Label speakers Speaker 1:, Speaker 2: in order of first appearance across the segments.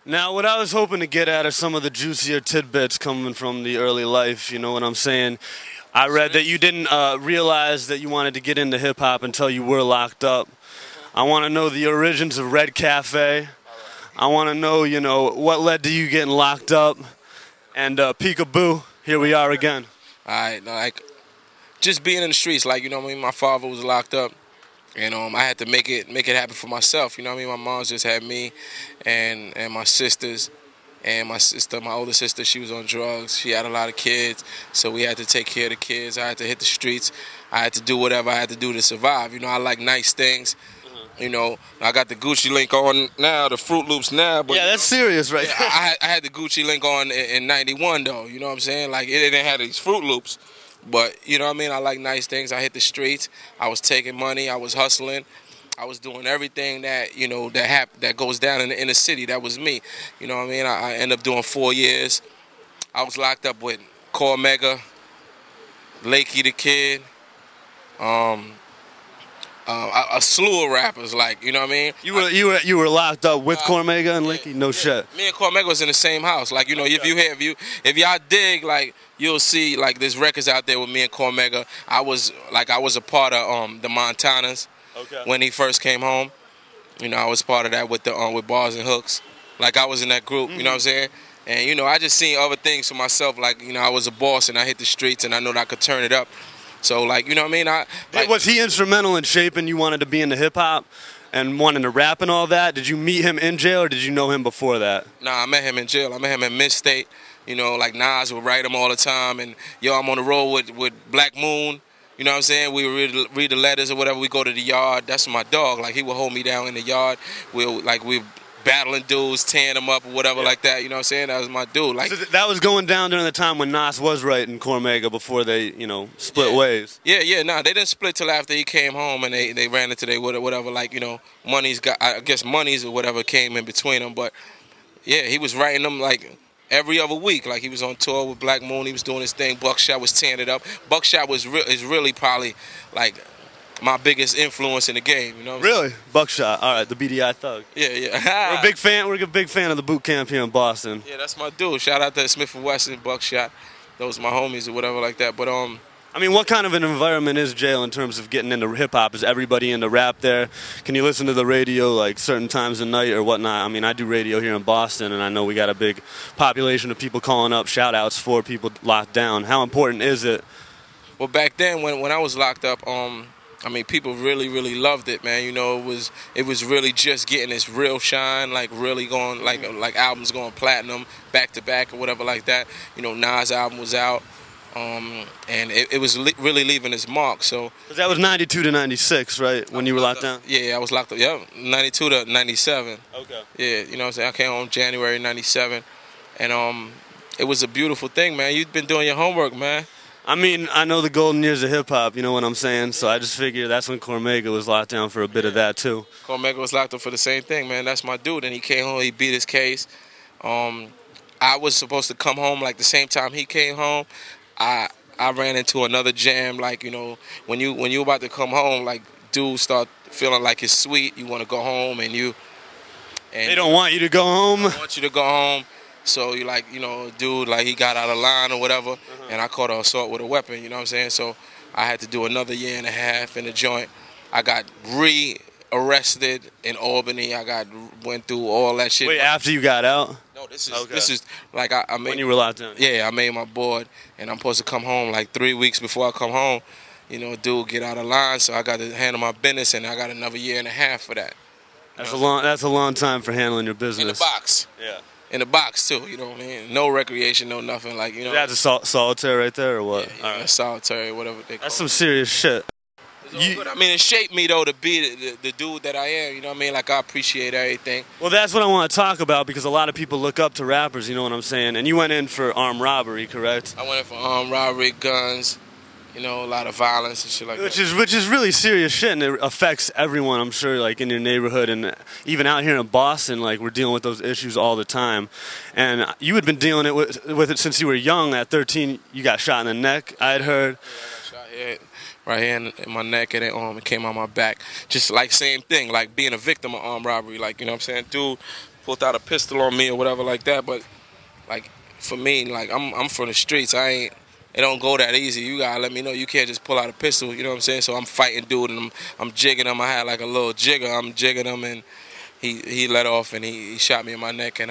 Speaker 1: Now, what I was hoping to get at are some of the juicier tidbits coming from the early life, you know what I'm saying? I read that you didn't realize that you wanted to get into hip-hop until you were locked up. I want to know the origins of Red Cafe. I want to know, you know, what led to you getting locked up. And peekaboo, here we are again.
Speaker 2: All right, like, just being in the streets, like, you know what I mean? My father was locked up, and I had to make it happen for myself, you know what I mean? My mom just had me and my sisters. And my sister, my older sister, she was on drugs. She had a lot of kids, so we had to take care of the kids. I had to hit the streets. I had to do whatever I had to do to survive. You know, I like nice things. You know, I got the Gucci link on now, the Fruit Loops now. But
Speaker 1: yeah, that's serious, right?
Speaker 2: Yeah, I had the Gucci link on in '91 though. You know what I'm saying? Like it didn't have these Fruit Loops, but you know what I mean. I like nice things. I hit the streets. I was taking money. I was hustling. I was doing everything that, you know, that goes down in the inner city. That was me. You know what I mean? I ended up doing 4 years. I was locked up with Cormega, Lakey the Kid, a slew of rappers, like, you know what I mean?
Speaker 1: You were locked up with Cormega and Lakey? No shit.
Speaker 2: Me and Cormega was in the same house. Like, you know,
Speaker 1: Okay.
Speaker 2: if y'all dig, like, you'll see, like, there's records out there with me and Cormega. I was a part of the Montanas.
Speaker 1: Okay.
Speaker 2: When he first came home, you know, I was part of that with the with Bars and Hooks. Like I was in that group, you know what I'm saying? And you know, I just seen other things for myself. Like, you know, I was a boss and I hit the streets and I know that I could turn it up. So like, you know what I mean?
Speaker 1: Was he instrumental in shaping you wanted to be into hip hop and wanting to rap and all that? Did you meet him in jail or did you know him before that?
Speaker 2: Nah, I met him in jail. I met him in Mid-State. You know, like Nas would write him all the time. And yo, I'm on the road with Black Moon. You know what I'm saying? We would read the letters or whatever. We go to the yard. That's my dog. Like, he would hold me down in the yard. We battling dudes, tearing them up or whatever like that. You know what I'm saying? That was my dude. Like,
Speaker 1: So that was going down during the time when Nas was writing Cormega before they, you know, split ways.
Speaker 2: Yeah, nah, they didn't split till after he came home and they ran into their whatever, like, you know, I guess monies or whatever came in between them. But, yeah, he was writing them, like, every other week. Like, he was on tour with Black Moon. He was doing his thing. Buckshot was tearing it up. Buckshot is really probably, like, my biggest influence in the game, you know?
Speaker 1: Really? Buckshot. All right, the BDI Thug.
Speaker 2: Yeah.
Speaker 1: We're a big fan. We're a big fan of the boot camp here in Boston.
Speaker 2: Yeah, that's my dude. Shout out to Smith & Wesson, Buckshot. Those my homies or whatever like that. But,
Speaker 1: I mean, what kind of an environment is jail in terms of getting into hip-hop? Is everybody into rap there? Can you listen to the radio, like, certain times of night or whatnot? I mean, I do radio here in Boston, and I know we got a big population of people calling up shout-outs for people locked down. How important is it?
Speaker 2: Well, back then, when I was locked up, I mean, people really loved it, man. You know, it was really just getting this real shine, like really going, like albums going platinum, back to back or whatever like that. You know, Nas' album was out. And it was really leaving its mark. So
Speaker 1: 'cause that was 92 to 96, right? When you were locked down?
Speaker 2: Yeah, I was locked up. Yeah, 92 to 97.
Speaker 1: Okay.
Speaker 2: Yeah, you know what I'm saying? I came home January 97. And it was a beautiful thing, man. You've been doing your homework, man.
Speaker 1: I mean, I know the golden years of hip-hop, you know what I'm saying? So I just figured that's when Cormega was locked down for a bit of that, too.
Speaker 2: Cormega was locked up for the same thing, man. That's my dude. And he came home, he beat his case. I was supposed to come home like the same time he came home. I ran into another jam, like, you know, when you about to come home, like, dudes start feeling like it's sweet. You want to go home, and
Speaker 1: they don't want you to go home.
Speaker 2: They want you to go home. So you, like, you know, dude, like, he got out of line or whatever, and I caught an assault with a weapon. You know what I'm saying? So I had to do another year and a half in the joint. I got arrested in Albany. Went through all that shit.
Speaker 1: Wait, after you got out?
Speaker 2: No, this is like I made.
Speaker 1: When you were locked down?
Speaker 2: Yeah, I made my board, and I'm supposed to come home like 3 weeks before I come home. You know, dude, get out of line, so I got to handle my business, and I got another year and a half for that.
Speaker 1: That's a long time for handling your business.
Speaker 2: In the box.
Speaker 1: Yeah.
Speaker 2: In the box too, you know what I mean? No recreation, no nothing, like, you know.
Speaker 1: That's a solitaire right there, or what?
Speaker 2: Yeah, all right. Solitary, whatever they call it.
Speaker 1: That's some serious shit.
Speaker 2: I mean, it shaped me, though, to be the dude that I am, you know what I mean? Like, I appreciate everything.
Speaker 1: Well, that's what I want to talk about, because a lot of people look up to rappers, you know what I'm saying? And you went in for armed robbery, correct?
Speaker 2: I went in for armed robbery, guns, you know, a lot of violence and shit like that.
Speaker 1: Which is really serious shit, and it affects everyone, I'm sure, like, in your neighborhood, and even out here in Boston, like, we're dealing with those issues all the time. And you had been dealing with it since you were young. At 13, you got shot in the neck, I had heard.
Speaker 2: Yeah, I got shot here, right here in my neck, and it came on my back. Just like same thing, like being a victim of armed robbery, like, you know what I'm saying? Dude pulled out a pistol on me or whatever like that. But like for me, like I'm from the streets. It don't go that easy. You gotta let me know. You can't just pull out a pistol. You know what I'm saying? So I'm fighting dude and I'm jigging him. I had like a little jigger. I'm jigging him and he let off and he shot me in my neck and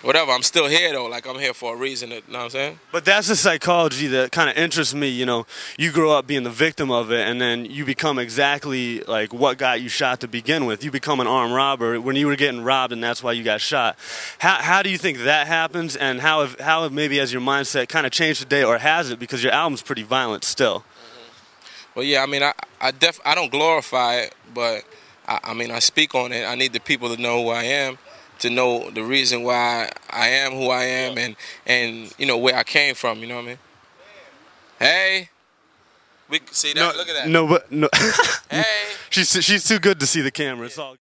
Speaker 2: whatever. I'm still here though. Like I'm here for a reason. You know what I'm saying?
Speaker 1: But that's the psychology that kind of interests me. You know, you grow up being the victim of it, and then you become exactly like what got you shot to begin with. You become an armed robber when you were getting robbed, and that's why you got shot. How do you think that happens, and how maybe has your mindset kind of changed today, or has it? Because your album's pretty violent still.
Speaker 2: Well, yeah. I mean, I don't glorify it, but I mean, I speak on it. I need the people to know who I am, to know the reason why I am who I am, and you know where I came from. You know what I mean? Hey, we see that.
Speaker 1: No,
Speaker 2: Look at that.
Speaker 1: No, but no.
Speaker 2: Hey,
Speaker 1: she's too good to see the camera. It's all.